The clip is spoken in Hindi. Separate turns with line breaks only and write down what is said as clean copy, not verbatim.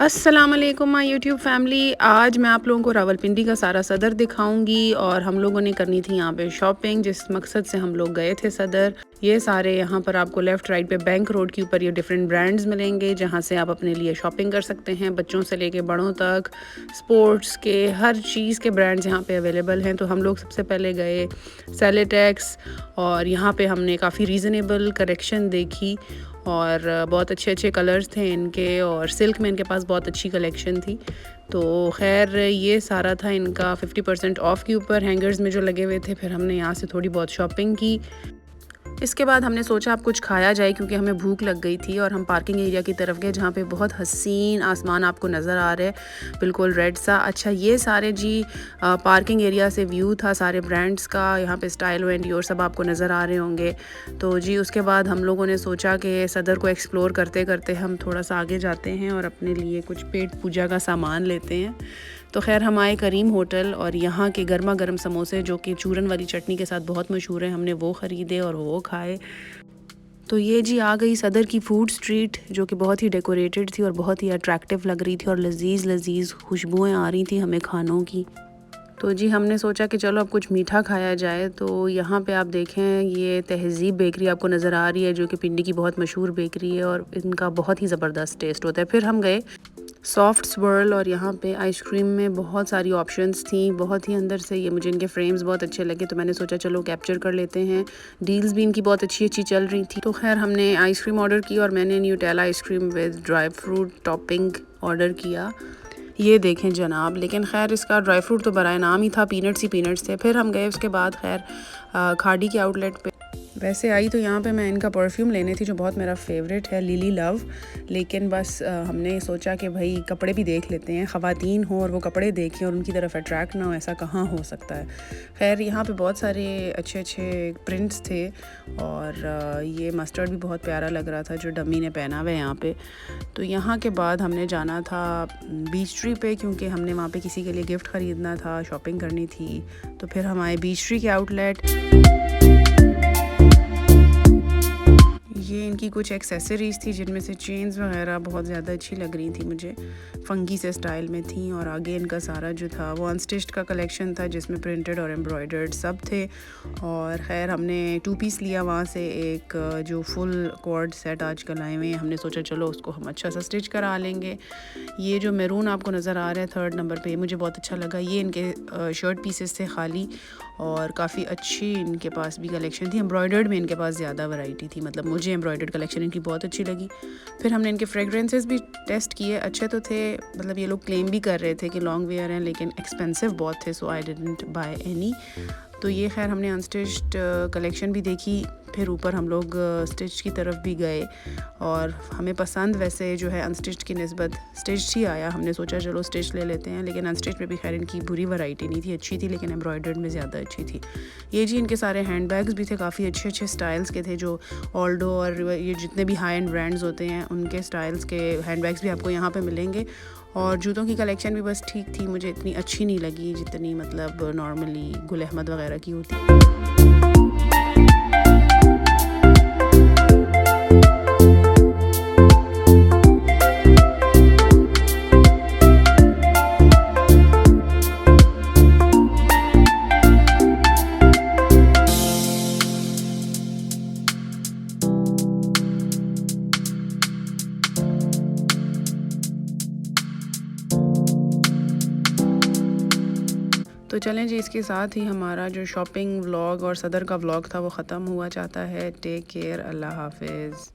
अस्सलाम वालेकुम माय यूट्यूब फैमिली। आज मैं आप लोगों को रावलपिंडी का सारा सदर दिखाऊंगी और हम लोगों ने करनी थी यहाँ पे शॉपिंग, जिस मकसद से हम लोग गए थे सदर। ये सारे यहाँ पर आपको लेफ़्ट राइट पे बैंक रोड के ऊपर ये डिफरेंट ब्रांड्स मिलेंगे जहाँ से आप अपने लिए शॉपिंग कर सकते हैं। बच्चों से लेके बड़ों तक स्पोर्ट्स के हर चीज़ के ब्रांड्स यहाँ पे अवेलेबल हैं। तो हम लोग सबसे पहले गए सेलेटेक्स और यहाँ पे हमने काफ़ी रीज़नेबल कलेक्शन देखी और बहुत अच्छे अच्छे कलर्स थे इनके, और सिल्क में इनके पास बहुत अच्छी कलेक्शन थी। तो खैर ये सारा था इनका 50% ऑफ़ के ऊपर हैंगर्स में जो लगे हुए थे। फिर हमने यहाँ से थोड़ी बहुत शॉपिंग की। इसके बाद हमने सोचा अब कुछ खाया जाए क्योंकि हमें भूख लग गई थी, और हम पार्किंग एरिया की तरफ गए जहाँ पे बहुत हसीन आसमान आपको नज़र आ रहा है, बिल्कुल रेड सा। अच्छा, ये सारे जी पार्किंग एरिया से व्यू था सारे ब्रांड्स का। यहाँ पे स्टाइल एंड योर सब आपको नज़र आ रहे होंगे। तो जी उसके बाद हम लोगों ने सोचा कि सदर को एक्सप्लोर करते करते हम थोड़ा सा आगे जाते हैं और अपने लिए कुछ पेट पूजा का सामान लेते हैं। तो खैर हम आए करीम होटल, और यहाँ के गर्मा गर्म समोसे जो कि चूरन वाली चटनी के साथ बहुत मशहूर हैं, हमने वो ख़रीदे और वो खाए। तो ये जी आ गई सदर की फ़ूड स्ट्रीट, जो कि बहुत ही डेकोरेटेड थी और बहुत ही अट्रैक्टिव लग रही थी, और लजीज़ लजीज़ खुशबुएँ आ रही थी हमें खानों की। तो जी हमने सोचा कि चलो अब कुछ मीठा खाया जाए। तो यहाँ पे आप देखें ये तहज़ीब बेकरी आपको नज़र आ रही है, जो कि पिंडी की बहुत मशहूर बेकरी है और इनका बहुत ही ज़बरदस्त टेस्ट होता है। फिर हम गए सॉफ्ट स्वर्ल, और यहाँ पे आइसक्रीम में बहुत सारी ऑप्शंस थी, बहुत ही अंदर से ये मुझे इनके फ्रेम्स बहुत अच्छे लगे। तो मैंने सोचा चलो कैप्चर कर लेते हैं। डील्स भी इनकी बहुत अच्छी अच्छी चल रही थी। तो खैर हमने आइसक्रीम ऑर्डर की और मैंने Nutella ice cream with dry fruit topping order किया। ये देखें जनाब, लेकिन खैर इसका ड्राई फ्रूट तो बराए नाम ही था, पीनट्स ही पीनट्स थे। फिर हम गए उसके बाद खैर खाड़ी के आउटलेट पे। वैसे आई तो यहाँ पे मैं इनका परफ्यूम लेने थी जो बहुत मेरा फेवरेट है, लिली लव। लेकिन बस हमने सोचा कि भाई कपड़े भी देख लेते हैं, ख़वातीन हो और वो कपड़े देखें और उनकी तरफ अट्रैक्ट ना हो, ऐसा कहाँ हो सकता है। खैर यहाँ पे बहुत सारे अच्छे अच्छे प्रिंट्स थे, और ये मस्टर्ड भी बहुत प्यारा लग रहा था जो डमी ने पहना हुआ है यहाँ पे। तो यहाँ के बाद हमने जाना था बीच ट्री पे, क्योंकि हमने वहाँ पे किसी के लिए गिफ्ट ख़रीदना था, शॉपिंग करनी थी। तो फिर हम आए बीच ट्री के आउटलेट। ये इनकी कुछ एक्सेसरीज़ थी जिनमें से चेन्स वगैरह बहुत ज़्यादा अच्छी लग रही थी मुझे, फ़ंकी से स्टाइल में थी। और आगे इनका सारा जो था वो अनस्टिच्ड का कलेक्शन था जिसमें प्रिंटेड और एम्ब्रॉयडर्ड सब थे। और ख़ैर हमने 2 पीस लिया वहाँ से, एक जो फुल कॉर्ड सेट आजकल आए हुए हैं, हमने सोचा चलो उसको हम अच्छा सा स्टिच करा लेंगे। ये जो मैरून आपको नज़र आ रहा है 3rd नंबर पे, मुझे बहुत अच्छा लगा। ये इनके शर्ट पीसेस थे खाली, और काफ़ी अच्छी इनके पास भी कलेक्शन थी। एम्ब्रॉयडर्ड में इनके पास ज़्यादा वैरायटी थी, मतलब मुझे एम्ब्रॉयडर्ड कलेक्शन इनकी बहुत अच्छी लगी। फिर हमने इनके फ्रेगरेंसेस भी टेस्ट किए, अच्छे तो थे। मतलब ये लोग क्लेम भी कर रहे थे कि लॉन्ग वेयर हैं, लेकिन एक्सपेंसिव बहुत थे, सो आई डिडंट बाय एनी। तो ये खैर हमने अनस्टिच्ड कलेक्शन भी देखी। फिर ऊपर हम लोग स्टिच की तरफ भी गए, और हमें पसंद वैसे जो है अनस्टिच्ड की निस्बत स्टिच ही आया। हमने सोचा चलो स्टिच ले लेते हैं, लेकिन अनस्टिच में भी खैर इनकी बुरी वैरायटी नहीं थी, अच्छी थी, लेकिन एम्ब्रॉयडर्ड में ज़्यादा अच्छी थी। ये जी इनके सारे हैंड बैग्स भी थे, काफ़ी अच्छे अच्छे स्टाइल्स के थे, जो ऑल्डो और ये जितने भी हाई एंड ब्रांड्स होते हैं उनके स्टाइल्स के हैंड बैग्स भी आपको यहाँ पर मिलेंगे। और जूतों की कलेक्शन भी बस ठीक थी, मुझे इतनी अच्छी नहीं लगी जितनी मतलब नॉर्मली गुल अहमद वगैरह की होती है। तो चलें जी, इसके साथ ही हमारा जो शॉपिंग व्लॉग और सदर का व्लॉग था वो ख़त्म हुआ चाहता है। टेक केयर, अल्लाह हाफिज़।